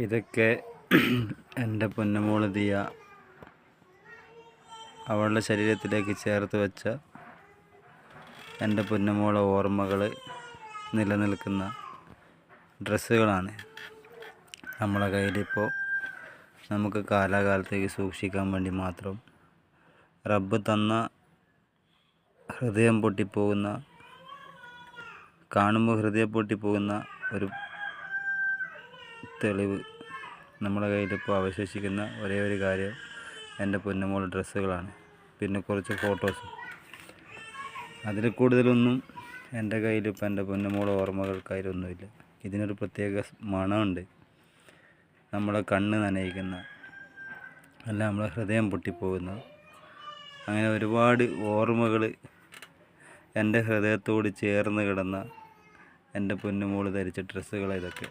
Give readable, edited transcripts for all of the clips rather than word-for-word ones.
ഇതൊക്കെ എൻ്റെ പൊന്നുമോള് ദിയ അവളുടെ ശരീരത്തിലേക്ക് ചേർത്ത് വെച്ച എൻ്റെ പൊന്നുമോളെ ഓർമ്മകൾ നിലനിൽക്കുന്ന ഡ്രസ്സുകളാണ് നമ്മളെ കയ്യിലിപ്പോൾ. നമുക്ക് കാലാകാലത്തേക്ക് സൂക്ഷിക്കാൻ വേണ്ടി മാത്രം റബ്ബ് തന്ന, ഹൃദയം പൊട്ടിപ്പോകുന്ന, കാണുമ്പോൾ ഹൃദയം പൊട്ടിപ്പോകുന്ന ഒരു തെളിവ് നമ്മുടെ കയ്യിലിപ്പോൾ അവശേഷിക്കുന്ന ഒരേ ഒരു കാര്യം എൻ്റെ പൊന്നുമോൾ ഡ്രസ്സുകളാണ്. പിന്നെ കുറച്ച് ഫോട്ടോസും. അതിൽ കൂടുതലൊന്നും എൻ്റെ കയ്യിലിപ്പോൾ എൻ്റെ പൊന്നുമോൾ ഓർമ്മകൾക്കായിട്ടൊന്നുമില്ല. ഇതിനൊരു പ്രത്യേക മണമുണ്ട്. നമ്മളെ കണ്ണ് നനയിക്കുന്ന, അല്ല നമ്മളെ ഹൃദയം പൊട്ടിപ്പോകുന്ന, അങ്ങനെ ഒരുപാട് ഓർമ്മകൾ എൻ്റെ ഹൃദയത്തോട് ചേർന്ന് കിടന്ന എൻ്റെ പൊന്നുമോൾ ധരിച്ച ഡ്രസ്സുകൾ ഇതൊക്കെ.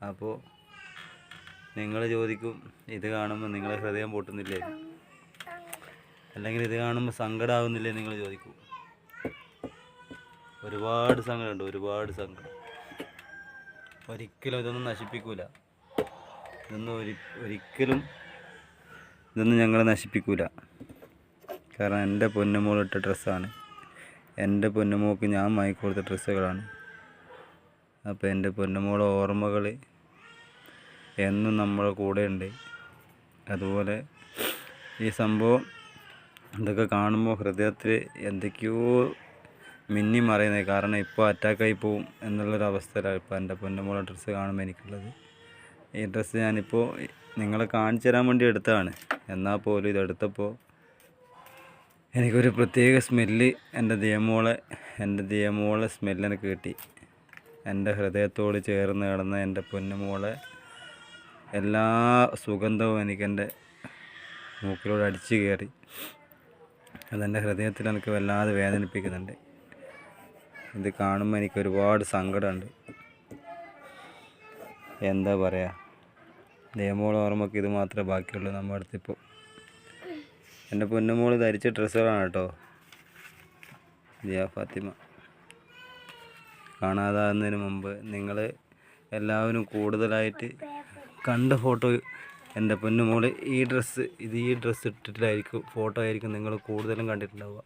അപ്പോൾ നിങ്ങൾ ചോദിക്കും, ഇത് കാണുമ്പോൾ നിങ്ങളെ ഹൃദയം പൊട്ടുന്നില്ലേ, അല്ലെങ്കിൽ ഇത് കാണുമ്പോൾ സങ്കടമാകുന്നില്ലേ നിങ്ങൾ ചോദിക്കും. ഒരുപാട് സങ്കടമുണ്ട്, ഒരുപാട് സങ്കടം. ഒരിക്കലും ഇതൊന്നും നശിപ്പിക്കൂല. ഒരിക്കലും ഇതൊന്നും ഞങ്ങളെ നശിപ്പിക്കൂല. കാരണം എൻ്റെ പൊന്നുമോളിട്ട ഡ്രസ്സാണ്, എൻ്റെ പൊന്നുമോൾക്ക് ഞാൻ വാങ്ങിക്കൊടുത്ത ഡ്രസ്സുകളാണ്. അപ്പോൾ എൻ്റെ പൊന്നുമോളെ ഓർമ്മകൾ എന്നും നമ്മളെ കൂടെ ഉണ്ട്. അതുപോലെ ഈ സംഭവം ഇതൊക്കെ കാണുമ്പോൾ ഹൃദയത്തിൽ എന്തൊക്കെയോ മിന്നി മറയുന്നത്. കാരണം ഇപ്പോൾ അറ്റാക്കായി പോവും എന്നുള്ളൊരവസ്ഥയിലാണ് ഇപ്പോൾ എൻ്റെ പൊന്നുമോളെ ഡ്രസ്സ് കാണുമ്പോൾ എനിക്കുള്ളത്. ഈ ഡ്രസ്സ് ഞാനിപ്പോൾ നിങ്ങളെ കാണിച്ചു തരാൻ വേണ്ടി എടുത്തതാണ്. എന്നാൽ പോലും ഇതെടുത്തപ്പോൾ എനിക്കൊരു പ്രത്യേക സ്മെല്ല് എൻ്റെ ദിയമോളെ സ്മെല്ല് എനിക്ക് കിട്ടി. എൻ്റെ ഹൃദയത്തോട് ചേർന്ന് കിടന്ന എൻ്റെ പൊന്നുമോളെ എല്ലാ സുഗന്ധവും എനിക്കെൻ്റെ മൂക്കിലൂടെ അടിച്ചു കയറി. അതെൻ്റെ ഹൃദയത്തിൽ എനിക്ക് വല്ലാതെ വേദനിപ്പിക്കുന്നുണ്ട്. ഇത് കാണുമ്പോൾ എനിക്ക് ഒരുപാട് സങ്കടമുണ്ട്. എന്താ പറയുക, ദിയമോളെ ഓർമ്മയ്ക്ക് ഇത് മാത്രമേ ബാക്കിയുള്ളൂ നമ്മുടെ അടുത്തിപ്പോൾ. എൻ്റെ പൊന്നുമോൾ ധരിച്ച ഡ്രസ്സുകളാണ് കേട്ടോ. ദിയ ഫാത്തിമ കാണാതാകുന്നതിന് മുമ്പ് നിങ്ങൾ എല്ലാവരും കൂടുതലായിട്ട് കണ്ട ഫോട്ടോ എൻ്റെ പൊന്നുമോൾ ഈ ഡ്രസ്സ് ഇട്ടിട്ടായിരിക്കും, ഫോട്ടോ ആയിരിക്കും നിങ്ങൾ കൂടുതലും കണ്ടിട്ടുണ്ടാവുക.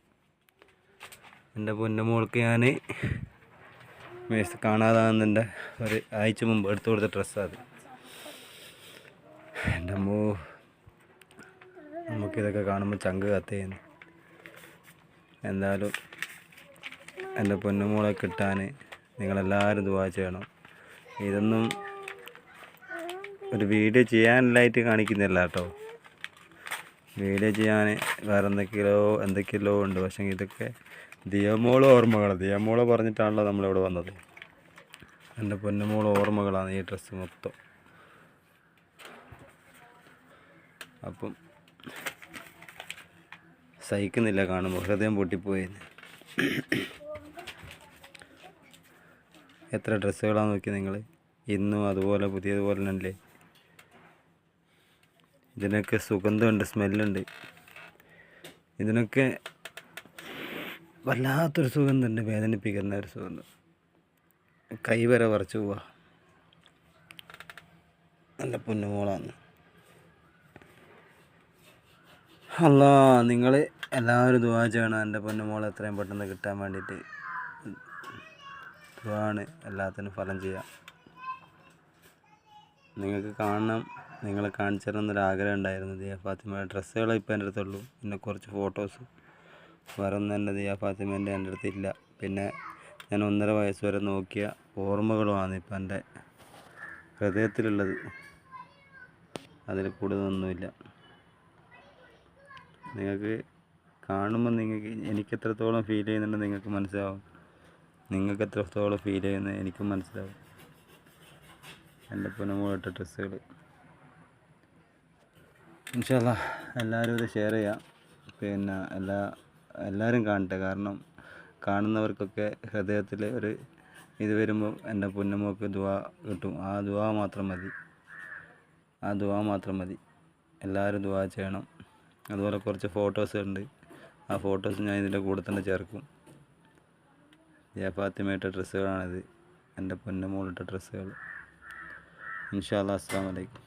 എൻ്റെ പൊന്നുമോൾക്ക് ഞാൻ കാണാതാകുന്നതിൻ്റെ ഒരു ആഴ്ച മുമ്പ് എടുത്തു കൊടുത്ത ഡ്രസ്സാണ് അത്. എൻ്റെ അമ്മോ, നമുക്കിതൊക്കെ കാണുമ്പോൾ ചങ്ക് കത്തുന്നു. എന്തായാലും എൻ്റെ പൊന്നുമോളെ കിട്ടാൻ നിങ്ങളെല്ലാവരും ദുആ ചെയ്യണം. ഇതൊന്നും ഒരു വീഡിയോ ചെയ്യാനായിട്ട് കാണിക്കുന്നില്ല കേട്ടോ. വീഡിയോ ചെയ്യാൻ വേറെ എന്തൊക്കെയല്ലോ ഉണ്ട്. പക്ഷേ ഇതൊക്കെ ദിയമോളെ ഓർമ്മകളാണ്. ദിയമോളെ പറഞ്ഞിട്ടാണല്ലോ നമ്മളിവിടെ വന്നത്. എൻ്റെ പൊന്നുമോളെ ഓർമ്മകളാണ് ഈ ഡ്രസ്സ് മൊത്തം. അപ്പം സഹിക്കുന്നില്ല കാണുമ്പോൾ, ഹൃദയം പൊട്ടിപ്പോയെന്ന്. എത്ര ഡ്രസ്സുകളാണ് നോക്കി നിങ്ങൾ. ഇന്നും അതുപോലെ പുതിയതുപോലെ തന്നെ. ഇതിനൊക്കെ സുഗന്ധമുണ്ട്, സ്മെല്ലുണ്ട്. ഇതിനൊക്കെ വല്ലാത്തൊരു സുഗന്ധമുണ്ട്, വേദനിപ്പിക്കുന്ന ഒരു സുഗന്ധം. കൈ വരെ വരച്ചു പോവാ. നല്ല പൊന്നുമോളാണ്. അല്ലാ, നിങ്ങൾ എല്ലാവരും ദുആ ചെയ്യണം എൻ്റെ പൊന്നുമോളെ എത്രയും പെട്ടെന്ന് കിട്ടാൻ വേണ്ടിയിട്ട്. ദുആണ് എല്ലാത്തിനും ഫലം ചെയ്യാം. നിങ്ങൾക്ക് കാണണം, നിങ്ങളെ കാണിച്ചു തരണം എന്നൊരാഗ്രഹം ഉണ്ടായിരുന്നു. ദിയ ഫാത്തിമയുടെ ഡ്രസ്സുകൾ ഇപ്പോൾ എൻ്റെ അടുത്തുള്ളൂ. പിന്നെ കുറച്ച് ഫോട്ടോസ്, വേറെ ഒന്നും എൻ്റെ ദിയ ഫാത്തിമേൻ്റെ എൻ്റെ അടുത്തില്ല. പിന്നെ ഞാൻ 1.5 വയസ്സ് വരെ നോക്കിയ ഓർമ്മകളുമാണ് ഇപ്പം എൻ്റെ ഹൃദയത്തിലുള്ളത്. അതിൽ കൂടുതലൊന്നുമില്ല. നിങ്ങൾക്ക് കാണുമ്പോൾ എനിക്ക് എത്രത്തോളം ഫീൽ ചെയ്യുന്നുണ്ട് നിങ്ങൾക്ക് മനസ്സിലാവും. നിങ്ങൾക്ക് എത്രത്തോളം ഫീൽ ചെയ്യുന്നത് എനിക്കും മനസ്സിലാവും. എൻ്റെ പൊന്നുമോളിട്ട ഡ്രസ്സുകൾ ഇൻഷാ അല്ലാ എല്ലാവരും ഇത് ഷെയർ ചെയ്യാം. പിന്നെ എല്ലാവരും കാണട്ടെ. കാരണം കാണുന്നവർക്കൊക്കെ ഹൃദയത്തിൽ ഒരു ഇത് വരുമ്പോൾ എൻ്റെ പൊന്നുമോൾക്ക് ദുആ കിട്ടും. ആ ദുആ മാത്രം മതി. എല്ലാവരും ദുആ ചെയ്യണം. അതുപോലെ കുറച്ച് ഫോട്ടോസ് ഉണ്ട്. ആ ഫോട്ടോസ് ഞാൻ ഇതിൻ്റെ കൂടെ തന്നെ ചേർക്കും. ദിയ ഫാത്തിമയിട്ട ഡ്രസ്സുകളാണിത്, എൻ്റെ പൊന്നുമോളിട്ട ഡ്രസ്സുകൾ. ഇൻഷാ അല്ലാ. അസ്സലാമു അലൈക്കും.